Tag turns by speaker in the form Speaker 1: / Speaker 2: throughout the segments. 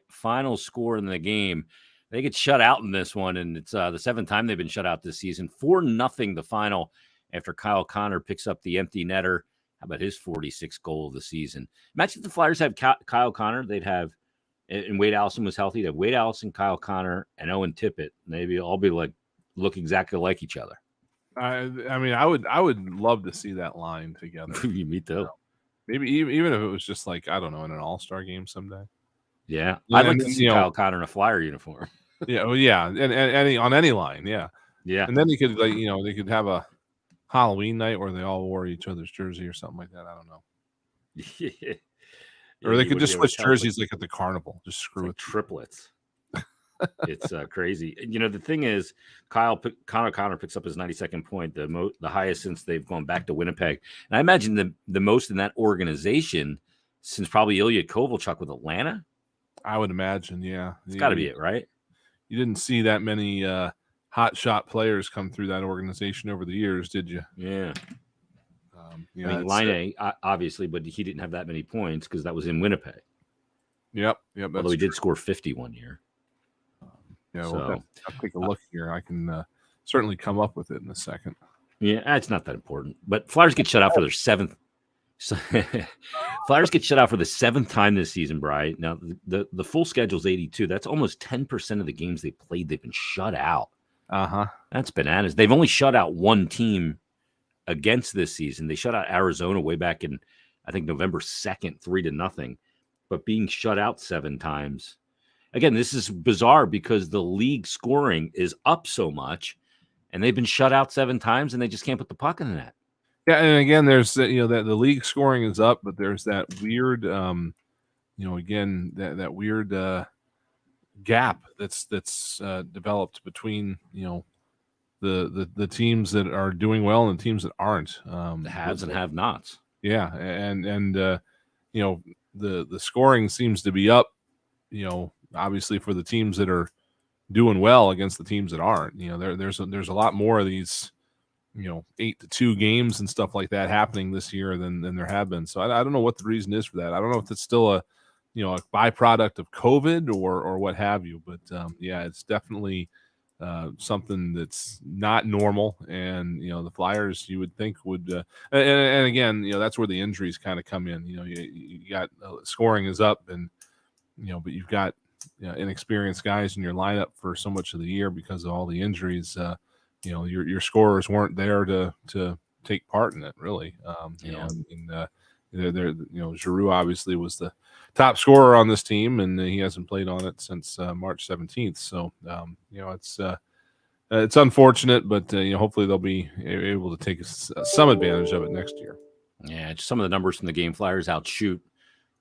Speaker 1: final score in the game. They get shut out in this one, and it's the seventh time they've been shut out this season. 4-0 the final after Kyle Connor picks up the empty netter. How about his 46th goal of the season? Imagine if the Flyers have Kyle Connor. They'd have, and Wade Allison was healthy. They'd have Wade Allison, Kyle Connor, and Owen Tippett. Maybe all be look exactly like each other.
Speaker 2: I mean, I would love to see that line together.
Speaker 1: Me too.
Speaker 2: Maybe even if it was just like, I don't know, in an all-star game someday.
Speaker 1: Yeah, I'd like to see Kyle Connor in a Flyer uniform.
Speaker 2: Yeah, well, yeah, and any on any line, yeah. And then you could they could have a Halloween night where they all wore each other's jersey or something like that. I don't know.
Speaker 1: Yeah.
Speaker 2: Or they could just switch jerseys like at the carnival. Just screw it.
Speaker 1: Triplets. It's crazy. The thing is, Connor picks up his 92nd point, the highest since they've gone back to Winnipeg. And I imagine the most in that organization since probably Ilya Kovalchuk with Atlanta.
Speaker 2: I would imagine, yeah.
Speaker 1: It's got to be it, right?
Speaker 2: You didn't see that many hot shot players come through that organization over the years, did you?
Speaker 1: Yeah. Line A, obviously, but he didn't have that many points because that was in Winnipeg.
Speaker 2: Yep.
Speaker 1: Although he did score 50 one year.
Speaker 2: I'll take a look here. I can certainly come up with it in a second.
Speaker 1: Yeah, it's not that important. But Flyers get shut out for their seventh. Flyers get shut out for the seventh time this season, Brian. Now, the full schedule is 82. That's almost 10% of the games they played. They've been shut out. That's bananas. They've only shut out one team against this season. They shut out Arizona way back in, I think, November 2nd, 3-0. But being shut out 7 times. Again, this is bizarre because the league scoring is up so much, and they've been shut out 7 times, and they just can't put the puck in the net.
Speaker 2: Yeah, and again, there's that the league scoring is up, but there's that weird, again that weird gap that's developed between the teams that are doing well and the teams that aren't.
Speaker 1: The haves and have-nots.
Speaker 2: Yeah, and the scoring seems to be up. Obviously for the teams that are doing well against the teams that aren't. There's a lot more of these 8-2 games and stuff like that happening this year than there have been. So I don't know what the reason is for that. I don't know if it's still a byproduct of COVID or what have you. But it's definitely something that's not normal. And the Flyers, you would think would and again, that's where the injuries kind of come in. You got scoring is up, and but you've got inexperienced guys in your lineup for so much of the year because of all the injuries. Your scorers weren't there to take part in it, really. Giroux obviously was the top scorer on this team, and he hasn't played on it since March 17th. So, it's unfortunate, but hopefully they'll be able to take some advantage of it next year.
Speaker 1: Yeah, just some of the numbers from the game. Flyers outshoot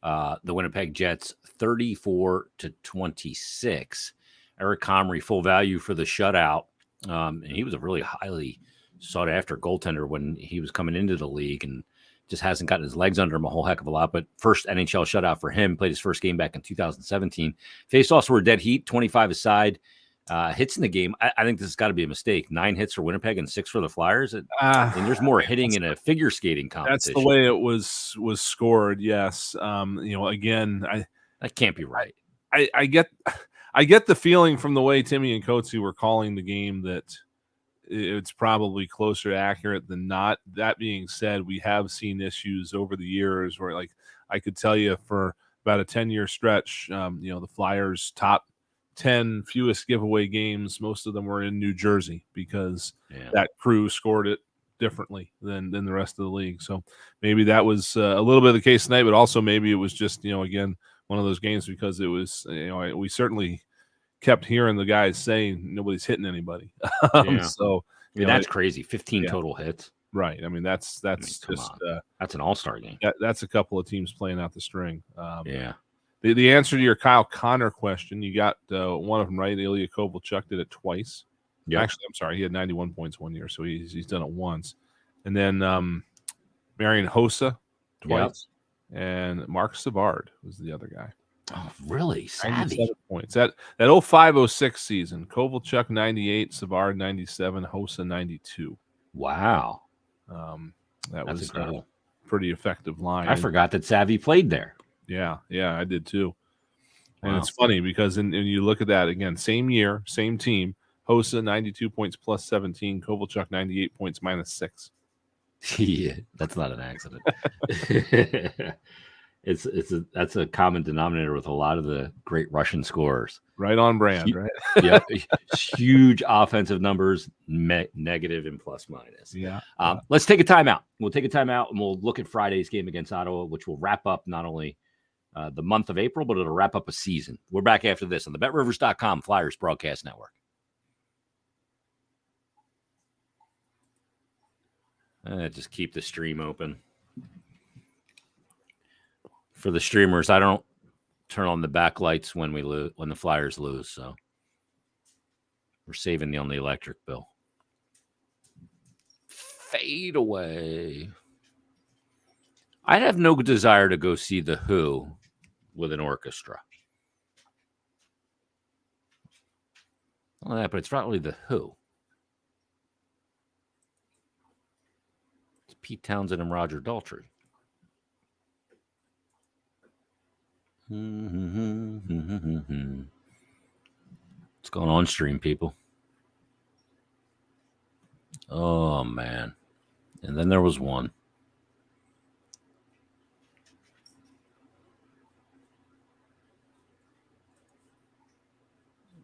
Speaker 1: the Winnipeg Jets 34-26. Eric Comrie, full value for the shutout. And he was a really highly sought after goaltender when he was coming into the league, and just hasn't gotten his legs under him a whole heck of a lot. But first NHL shutout for him, played his first game back in 2017. Faceoffs were dead heat, 25 aside. Hits in the game, I think this has got to be a mistake. 9 hits for Winnipeg and 6 for the Flyers. And there's more hitting in a figure skating competition.
Speaker 2: That's the way it was scored. Yes. Again,
Speaker 1: that can't be right.
Speaker 2: I get the feeling from the way Timmy and Coatsy were calling the game that it's probably closer to accurate than not. That being said, we have seen issues over the years where, like, I could tell you for about a 10-year stretch, the Flyers' top 10 fewest giveaway games, most of them were in New Jersey because that crew scored it differently than the rest of the league. So maybe that was a little bit of the case tonight, but also maybe it was just, again, one of those games because it was, we certainly kept hearing the guys saying nobody's hitting anybody. So
Speaker 1: that's crazy. 15 total hits.
Speaker 2: Right. I mean, that's just
Speaker 1: that's an all-star game.
Speaker 2: That's a couple of teams playing out the string. The answer to your Kyle Connor question, you got one of them right. Ilya Kovalchuk did it twice. Yep. Actually, I'm sorry. He had 91 points one year, so he's done it once. And then Marian Hossa twice. Yep. And Mark Savard was the other guy.
Speaker 1: Oh, really? Savvy.
Speaker 2: Points. That 05-06 season, Kovalchuk 98, Savard 97, Hossa 92.
Speaker 1: Wow.
Speaker 2: That was a pretty effective line.
Speaker 1: I forgot that Savvy played there.
Speaker 2: Yeah, I did too. And it's funny because and you look at that again, same year, same team. Hossa 92 points plus 17, Kovalchuk 98 points minus 6.
Speaker 1: Yeah, that's not an accident. That's a common denominator with a lot of the great Russian scorers.
Speaker 2: Right on brand, right?
Speaker 1: Yep, huge offensive numbers, negative and plus minus.
Speaker 2: Yeah.
Speaker 1: Let's take a timeout. We'll take a timeout and we'll look at Friday's game against Ottawa, which will wrap up not only the month of April, but it'll wrap up a season. We're back after this on the BetRivers.com Flyers Broadcast Network. Just keep the stream open. For the streamers, I don't turn on the backlights when the Flyers lose, so we're saving on the electric bill. Fade away. I'd have no desire to go see The Who with an orchestra. Well, that, but it's probably The Who. It's Pete Townsend and Roger Daltrey. What's going on, stream people? Oh, man. And then there was one.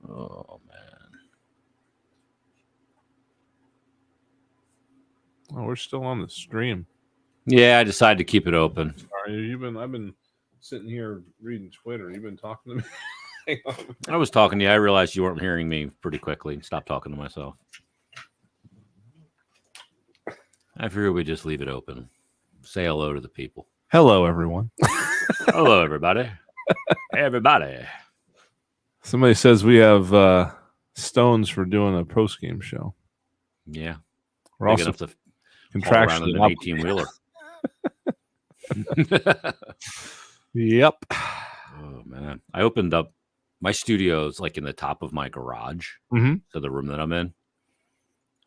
Speaker 1: Oh, man.
Speaker 2: Oh, we're still on the stream.
Speaker 1: Yeah, I decided to keep it open.
Speaker 2: Sorry, I've been sitting here reading Twitter. You've been talking to me.
Speaker 1: I was talking to you. I realized you weren't hearing me pretty quickly. Stop talking to myself. I figured we just leave it open. Say hello to the people.
Speaker 2: Hello, everyone.
Speaker 1: Hello, everybody. Hey, everybody.
Speaker 2: Somebody says we have stones for doing a post-game show.
Speaker 1: Yeah.
Speaker 2: We're also
Speaker 1: to
Speaker 2: contractually
Speaker 1: an 18-wheeler.
Speaker 2: Yep.
Speaker 1: Oh, man. I opened up my studio's like in the top of my garage.
Speaker 2: Mm-hmm.
Speaker 1: So the room that I'm in.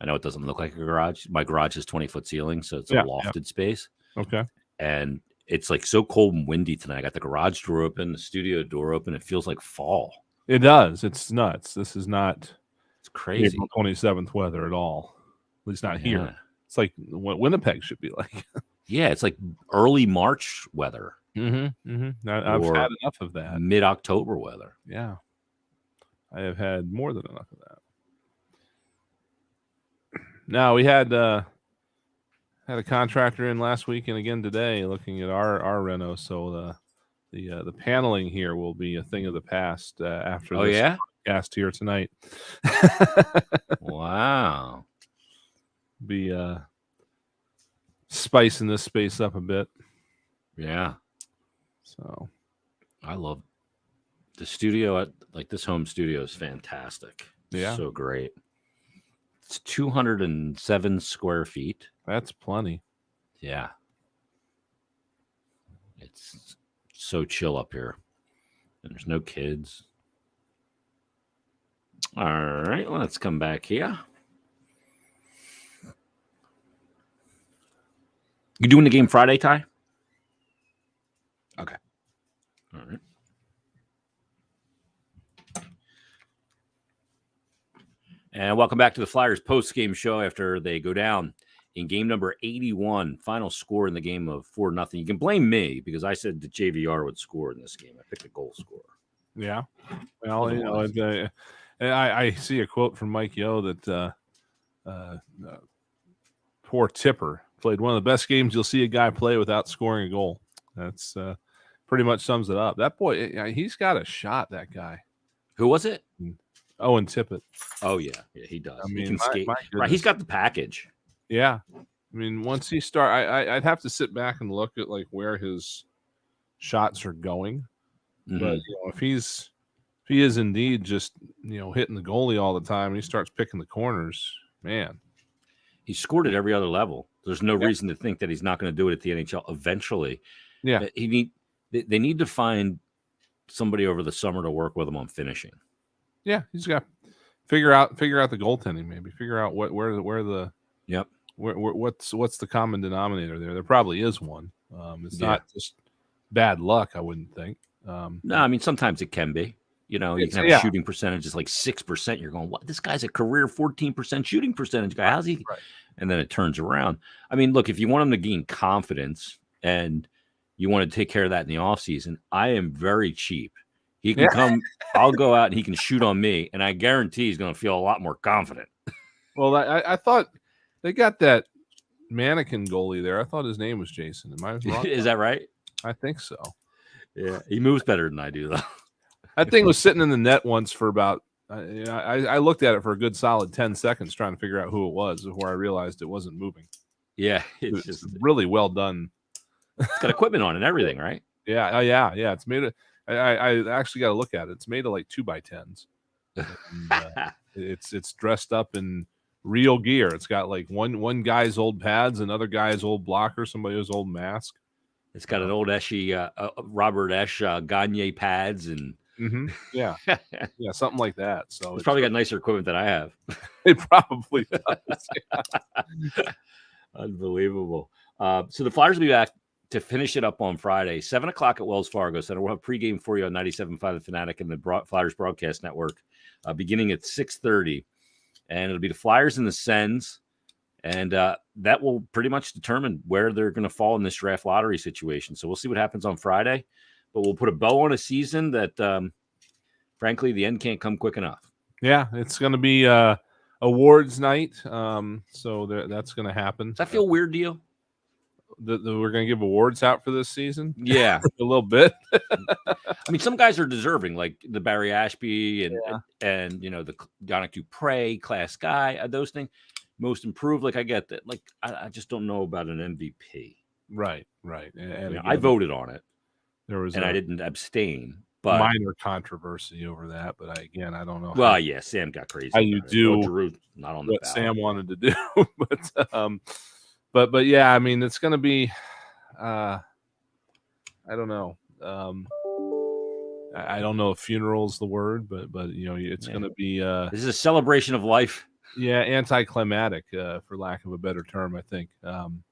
Speaker 1: I know it doesn't look like a garage. My garage is 20-foot ceiling, so it's a lofted space.
Speaker 2: Okay.
Speaker 1: And it's like so cold and windy tonight. I got the garage door open, the studio door open. It feels like fall.
Speaker 2: It does. It's nuts. This is not
Speaker 1: it's crazy.
Speaker 2: April 27th weather at all. At least not here. It's like what Winnipeg should be like.
Speaker 1: Yeah, it's like early March weather.
Speaker 2: Mm-hmm. Mm-hmm. I've had enough of that.
Speaker 1: Mid-October weather.
Speaker 2: Yeah. I have had more than enough of that. Now, we had a contractor in last week and again today looking at our reno. So the paneling here will be a thing of the past after this podcast here tonight.
Speaker 1: Wow.
Speaker 2: Be spicing this space up a bit.
Speaker 1: Yeah.
Speaker 2: So
Speaker 1: I love the studio. Like this home studio is fantastic.
Speaker 2: Yeah.
Speaker 1: So great. It's 207 square feet.
Speaker 2: That's plenty.
Speaker 1: Yeah. It's so chill up here. And there's no kids. All right, let's come back here. You doing the game Friday, Ty? Okay. All right. And welcome back to the Flyers post-game show after they go down in game number 81. Final score in the game of 4-0. You can blame me because I said that JVR would score in this game. I picked a goal scorer.
Speaker 2: Yeah. Well, you know, I see a quote from Mike Yeo that poor Tipper played one of the best games you'll see a guy play without scoring a goal. That's pretty much sums it up. That boy, he's got a shot, that guy.
Speaker 1: Who was it?
Speaker 2: Owen Tippett.
Speaker 1: Oh, yeah. Yeah, he does.
Speaker 2: I mean,
Speaker 1: he can skate. Right, he's got the package.
Speaker 2: Yeah. I mean, once he I'd have to sit back and look at like where his shots are going. Mm-hmm. But you know, if he is indeed just, you know, hitting the goalie all the time, he starts picking the corners, man.
Speaker 1: He scored at every other level. There's no reason to think that he's not going to do it at the NHL eventually.
Speaker 2: Yeah.
Speaker 1: They need to find somebody over the summer to work with him on finishing.
Speaker 2: Yeah, he's got to figure out the goaltending, maybe figure out what's the common denominator there. There probably is one. It's not just bad luck, I wouldn't think.
Speaker 1: No, I mean, sometimes it can be. You can have a shooting percentage is like 6%. You're going, what? This guy's a career 14% shooting percentage guy. How's he?
Speaker 2: Right.
Speaker 1: And then it turns around. I mean, look, if you want him to gain confidence and you want to take care of that in the offseason, I am very cheap. He can come, I'll go out and he can shoot on me, and I guarantee he's going to feel a lot more confident.
Speaker 2: Well, I thought they got that mannequin goalie there. I thought his name was Jason. Am I wrong?
Speaker 1: Is that right?
Speaker 2: I think so.
Speaker 1: Yeah, he moves better than I do, though.
Speaker 2: That thing was sitting in the net once for about I looked at it for a good solid 10 seconds trying to figure out who it was before I realized it wasn't moving.
Speaker 1: Yeah,
Speaker 2: it's just really well done.
Speaker 1: It's got equipment on and everything, right?
Speaker 2: Yeah. Yeah. It's made of. I actually got to look at it. It's made of like 2x10s. And, it's dressed up in real gear. It's got like one guy's old pads, another guy's old blocker, somebody's old mask.
Speaker 1: It's got an old Robert Esch Gagne pads and
Speaker 2: yeah, something like that. So
Speaker 1: it's probably got nicer equipment than I have.
Speaker 2: It probably does.
Speaker 1: Yeah. Unbelievable. So the Flyers will be back to finish it up on Friday, 7:00 at Wells Fargo Center. We'll have pregame for you on 97.5 The Fanatic and the Flyers Broadcast Network, beginning at 6:30, and it'll be the Flyers and the Sens. And that will pretty much determine where they're going to fall in this draft lottery situation. So we'll see what happens on Friday. But we'll put a bow on a season that, frankly, the end can't come quick enough.
Speaker 2: Yeah, it's going to be awards night. So that's going to happen.
Speaker 1: Does that feel weird to you?
Speaker 2: That we're going to give awards out for this season?
Speaker 1: Yeah.
Speaker 2: A little bit.
Speaker 1: I mean, some guys are deserving, like the Barry Ashby and the Yannick Dupre, class guy, those things. Most improved, like I get that. Like I just don't know about an MVP.
Speaker 2: Right. And again,
Speaker 1: I voted on it.
Speaker 2: There was
Speaker 1: I didn't abstain. But
Speaker 2: minor controversy over that, but I don't know.
Speaker 1: Well, yeah, Sam got crazy.
Speaker 2: How you do
Speaker 1: Drew, not on the
Speaker 2: what
Speaker 1: ballot.
Speaker 2: Sam wanted to do, but yeah, I mean, it's going to be. I don't know. I don't know if funeral is the word, but it's going to be.
Speaker 1: This is a celebration of life.
Speaker 2: Yeah, anticlimactic, for lack of a better term, I think. And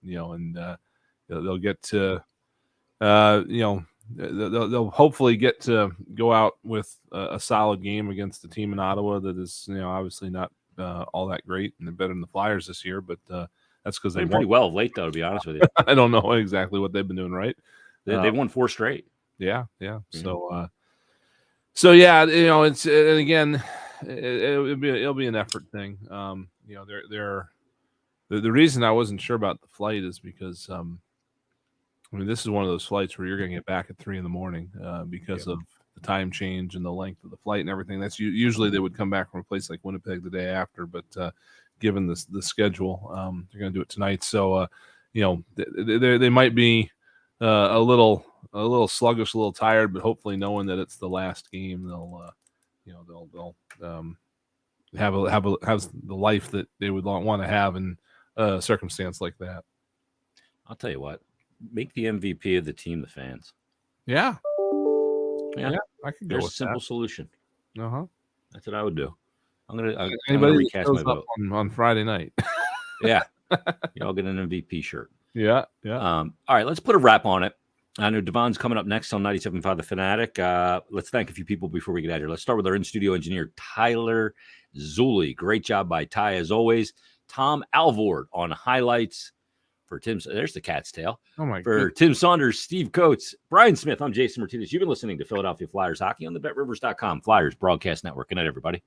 Speaker 2: they'll get to, they'll hopefully get to go out with a solid game against a team in Ottawa that is, obviously not all that great, and they're better than the Flyers this year. But that's because they've
Speaker 1: been pretty well of late, though. To be honest with you,
Speaker 2: I don't know exactly what they've been doing right.
Speaker 1: They've won 4 straight.
Speaker 2: Yeah. So yeah, it's and again. It'll be an effort thing. The reason I wasn't sure about the flight is because this is one of those flights where you're going to get back at 3 a.m. Because of the time change and the length of the flight and everything. That's usually they would come back from a place like Winnipeg the day after, but given the schedule, they're going to do it tonight. So they might be a little sluggish, a little tired, but hopefully knowing that it's the last game, they'll have the life that they would want to have in a circumstance like that.
Speaker 1: I'll tell you what, make the MVP of the team the fans.
Speaker 2: Yeah,
Speaker 1: I could go with a simple solution. That's what I would do. I'm gonna recast my vote
Speaker 2: on Friday night.
Speaker 1: Yeah, y'all get an MVP shirt.
Speaker 2: Yeah.
Speaker 1: All right, let's put a wrap on it. I know Devon's coming up next on 97.5 The Fanatic. Let's thank a few people before we get out of here. Let's start with our in-studio engineer, Tyler Zulli. Great job by Ty, as always. Tom Alvord on highlights for Tim. There's the cat's tail.
Speaker 2: Oh, my
Speaker 1: For
Speaker 2: goodness.
Speaker 1: Tim Saunders, Steve Coates, Brian Smith. I'm Jason Martinez. You've been listening to Philadelphia Flyers Hockey on the BetRivers.com Flyers Broadcast Network. Good night, everybody.